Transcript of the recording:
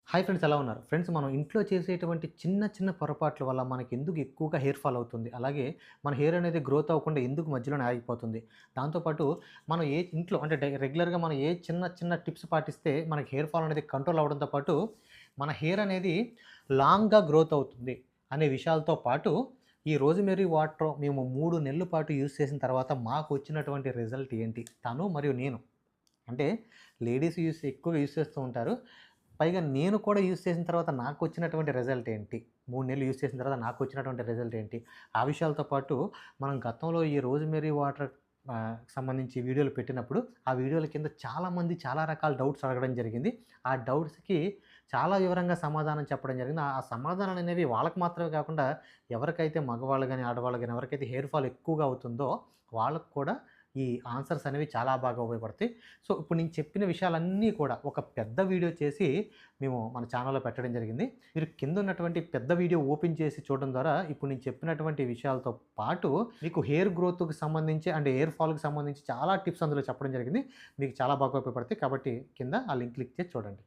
Hi friends, ఎలా ఉన్నారు? Friends, మనం ఇంట్లో చేసేటువంటి చిన్న చిన్న పొరపాట్ల వల్ల మనకి ఎందుకు ఎక్కువగా హెయిర్ ఫాల్ అవుతుంది? అలాగే మన హెయిర్ అనేది గ్రోత్ అవ్వకుండా ఎందుకు మధ్యలోనే ఆగిపోతుంది? దాంతో పాటు మనం ఇంట్లో అంటే రెగ్యులర్‌గా మనం ఏ చిన్న చిన్న టిప్స్ పాటిస్తే మనకి హెయిర్ ఫాల్ అనేది కంట్రోల్ అవ్వడంతో పాటు మన హెయిర్ అనేది లాంగ్‌గా గ్రోత్ అవుతుంది అనే విషయాలతో పాటు ఈ రోజ్‌మెర్రీ వాటర్ మేము 3 నెలల పాటు యూజ్ చేసిన తర్వాత మాకు వచ్చినటువంటి రిజల్ట్ ఏంటి? తను మరియు నేను. అంటే లేడీస్ ఎక్కువగా యూజ్ చేస్తూ ఉంటారు. పైగా నేను కూడా యూజ్ చేసిన తర్వాత నాకొచ్చినటువంటి రిజల్ట్ ఏంటి? 3 నెలలు యూజ్ చేసిన తర్వాత నాకొచ్చినటువంటి రిజల్ట్ ఏంటి? ఆ విషయాలతో పాటు మనం గతంలో ఈ రోజ్‌మెర్రీ వాటర్ సంబంధించి వీడియోలు పెట్టినప్పుడు, ఆ వీడియోల కింద చాలామంది చాలా రకాల డౌట్స్ అడగడం జరిగింది. ఆ డౌట్స్‌కి చాలా వివరంగా సమాధానం చెప్పడం జరిగింది. ఆ సమాధానాలనేవి వాళ్ళకి మాత్రమే కాకుండా ఎవరికైతే మగవాళ్ళు గాని, ఆడవాళ్ళు గాని ఎవరికైతే హెయిర్ ఫాల్ ఎక్కువగా అవుతుందో వాళ్ళకి కూడా ఈ ఆన్సర్స్ అనేవి చాలా బాగా ఉపయోగపడతాయి. సో, ఇప్పుడు నేను చెప్పిన విషయాలన్నీ కూడా ఒక పెద్ద వీడియో చేసి మేము మన ఛానెల్‌లో పెట్టడం జరిగింది. మీరు కింద ఉన్నటువంటి పెద్ద వీడియో ఓపెన్ చేసి చూడడం ద్వారా ఇప్పుడు నేను చెప్పినటువంటి విషయాలతో పాటు మీకు హెయిర్ గ్రోత్‌కి సంబంధించి అండ్ హెయిర్ ఫాల్‌కి సంబంధించి చాలా టిప్స్ అందులో చెప్పడం జరిగింది. మీకు చాలా బాగా ఉపయోగపడతాయి. కాబట్టి కింద ఆ లింక్ క్లిక్ చేసి చూడండి.